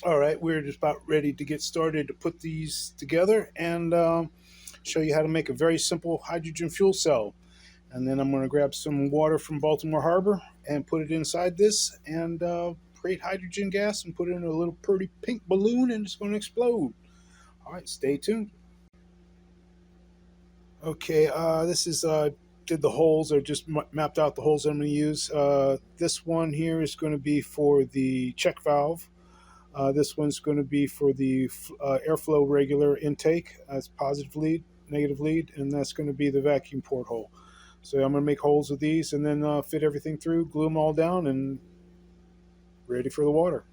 All right, we're just about ready to get started to put these together and show you how to make a very simple hydrogen fuel cell. And then I'm going to grab some water from Baltimore Harbor and put it inside this and create hydrogen gas and put it in a little pretty pink balloon and it's going to explode. All right, stay tuned. Okay, this is did the holes or just mapped out the holes I'm going to use. This one here is going to be for the check valve. This one's going to be for the airflow regular intake. That's positive lead, negative lead, and that's going to be the vacuum port hole. So I'm going to make holes with these and then fit everything through, glue them all down, and ready for the water.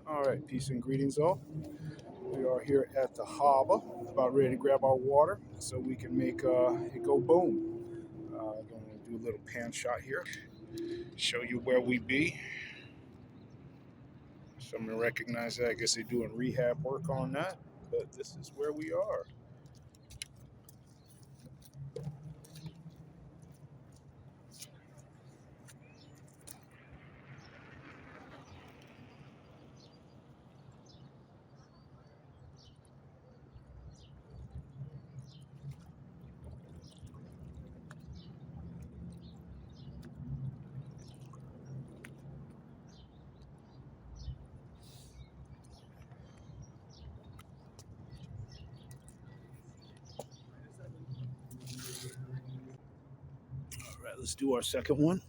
All right, peace and greetings, all. We are here at the harbor, about ready to grab our water so we can make it go boom. I'm going to do a little pan shot here, show you where we be. Some to recognize that. I guess they're doing rehab work on that, but this is where we are. All right, let's do our second one.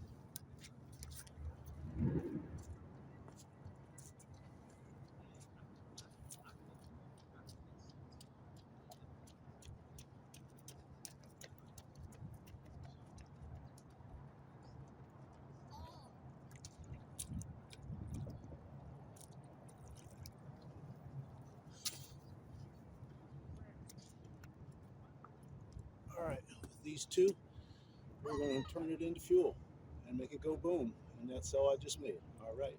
All right, with these two, we're going to turn it into fuel and make it go boom. And that's all I just made. All right,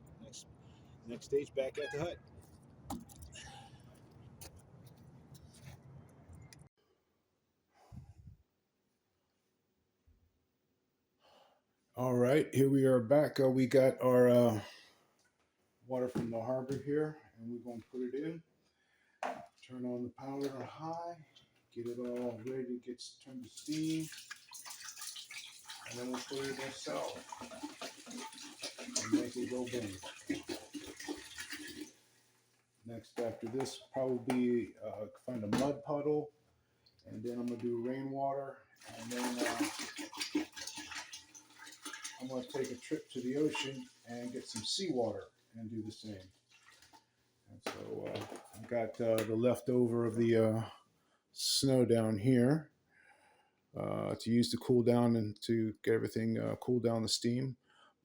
next stage, back at the hut. All right, here we are back. We got our water from the harbor here, and we're going to put it in. Turn on the power to high, get it all ready to get turned to steam, and then we'll put it in a cell and make it go boom. Next, after this, probably find a mud puddle, and then I'm gonna do rainwater, and then I'm gonna take a trip to the ocean and get some seawater and do the same. And so I've got the leftover of the snow down here to use to cool down and to get everything cool down the steam.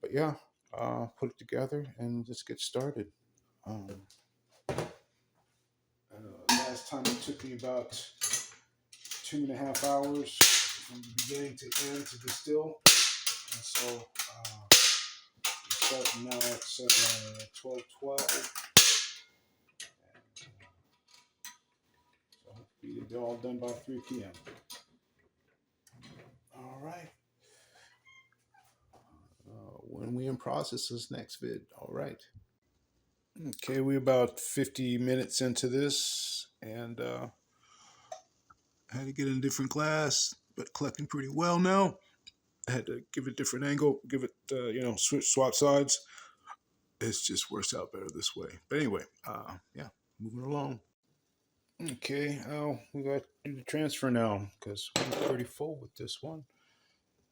But yeah, put it together and just get started. Um, last time it took me about 2.5 hours from beginning to end to distill. And so we're starting now at 12:12. Be all done by 3 p.m. All right. When we in process this next vid. All right. Okay, we're about 50 minutes into this, and I had to get in a different glass, but collecting pretty well now. I had to give it a different angle, give it, swap sides. It just works out better this way. But anyway, yeah, moving along. Okay, we got to do the transfer now because we're pretty full with this one.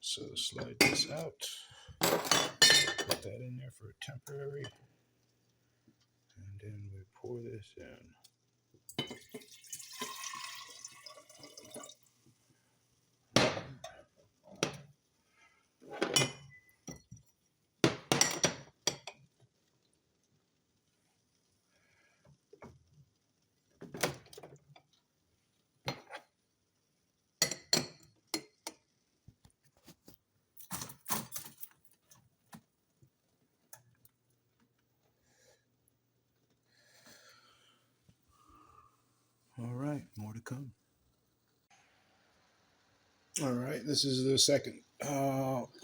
So slide this out, put that in there for a temporary, and then we pour this in. All right, more to come. All right, this is the second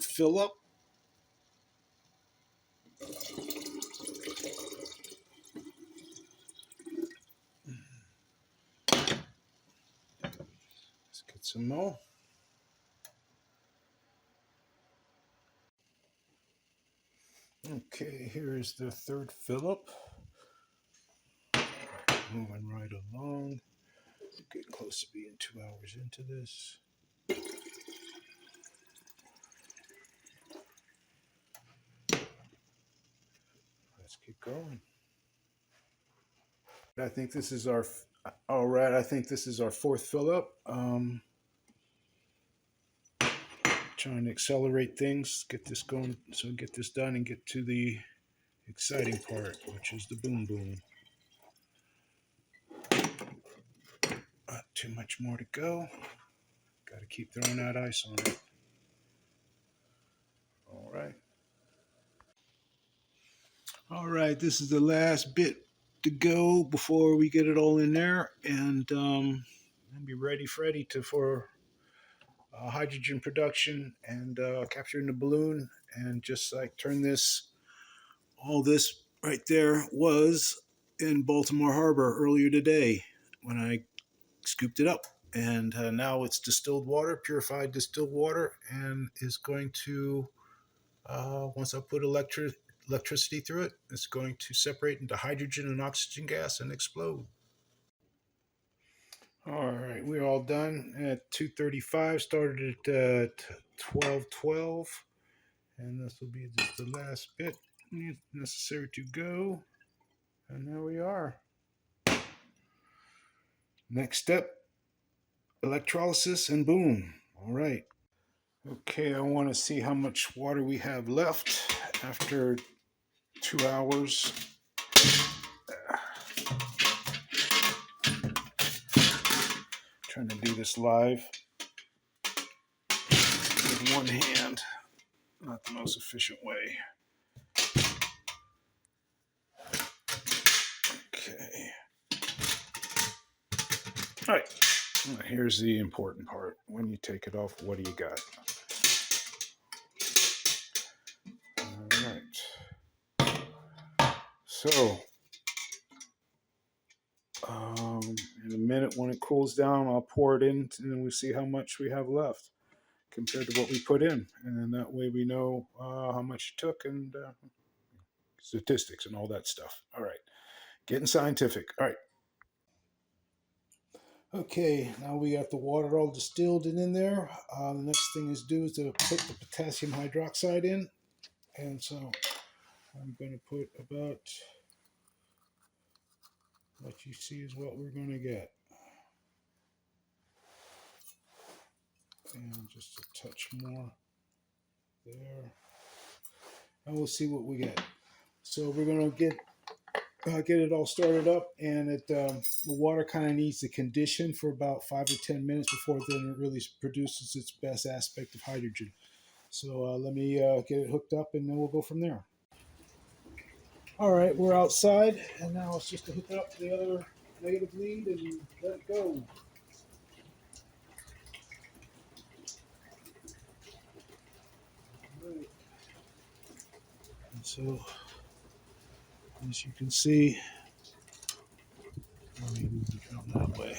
fill up. Let's get some more. Okay, here is the third fill up. Moving right along. Getting close to being 2 hours into this. Let's keep going. I think this is our fourth fill up. Trying to accelerate things, get this going, so get this done and get to the exciting part, which is the boom boom. Not too much more to go. Got to keep throwing that ice on it. All right. All right, this is the last bit to go before we get it all in there, and be ready, Freddy, for hydrogen production and capturing the balloon, and just like turn this. All this right there was in Baltimore Harbor earlier today when I scooped it up, and now it's distilled water, purified distilled water, and is going to once I put electricity through it, it's going to separate into hydrogen and oxygen gas and explode. All right, we're all done at 2:35. Started at 12:12, and this will be just the last bit necessary to go. And there we are. Next step, electrolysis, and boom. All right. Okay, I want to see how much water we have left after 2 hours. Trying to do this live with one hand. Not the most efficient way. Okay. All right. Here's the important part. When you take it off, what do you got? All right. So, in a minute when it cools down, I'll pour it in, and then we see how much we have left compared to what we put in, and then that way we know how much it took and statistics and all that stuff. All right, getting scientific. All right. Okay, now we got the water all distilled and in there. The next thing is to put the potassium hydroxide in, and so I'm going to put about what you see is what we're going to get, and just a touch more there, and we'll see what we get. So we're going to get it all started up, and the water kind of needs to condition for about 5 or 10 minutes before then it really produces its best aspect of hydrogen. So let me get it hooked up, and then we'll go from there. All right, we're outside, and now it's just to hook up the other negative lead and let it go. So as you can see, let me move the drum that way.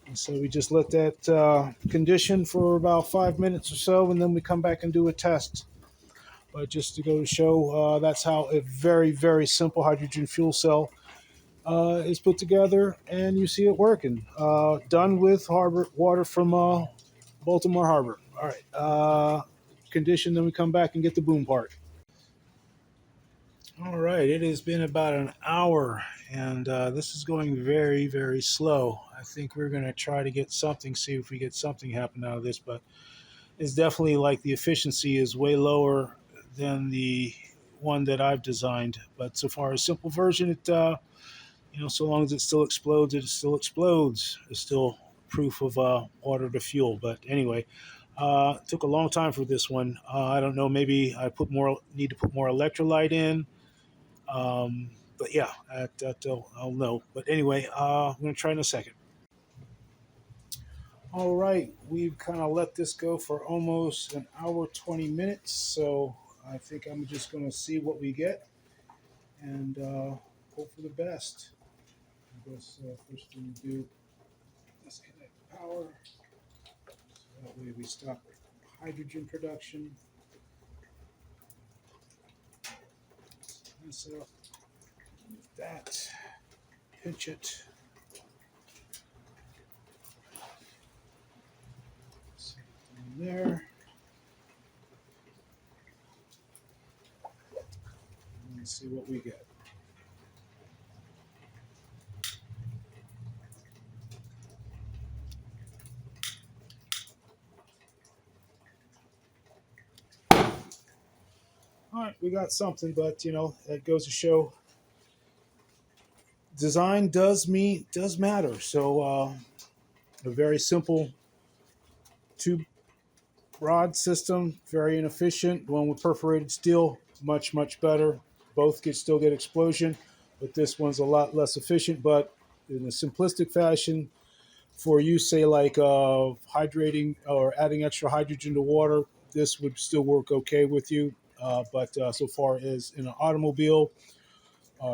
And so we just let that condition for about 5 minutes or so, and then we come back and do a test. But just to go to show, that's how a very, very simple hydrogen fuel cell is put together, and you see it working. Done with harbor water from Baltimore Harbor. All right. Condition, then we come back and get the boom part. All right. It has been about an hour, and this is going very, very slow. I think we're going to try to get something, see if we get something happen out of this, but it's definitely like the efficiency is way lower than the one that I've designed. But so far, a simple version, it so long as it still explodes, it still explodes. It's still proof of water to fuel. But anyway, it took a long time for this one. I don't know. Maybe I need to put more electrolyte in. But yeah, I'll know. But anyway, I'm gonna try in a second. All right, we've kind of let this go for almost an hour, 20 minutes. So I think I'm just gonna see what we get and hope for the best. I guess first thing we do, let's connect power. So that way we stop hydrogen production. This up, that, pinch it. There. Let's see what we get. All right, we got something, but that goes to show design does matter. So a very simple tube rod system, very inefficient. One with perforated steel, much better. Both still get explosion, but this one's a lot less efficient. But in a simplistic fashion, for use, say like hydrating or adding extra hydrogen to water, this would still work okay with you. But so far as in an automobile,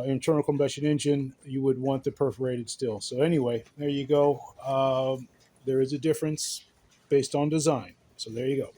internal combustion engine, you would want the perforated steel. So anyway, there you go. There is a difference based on design. So there you go.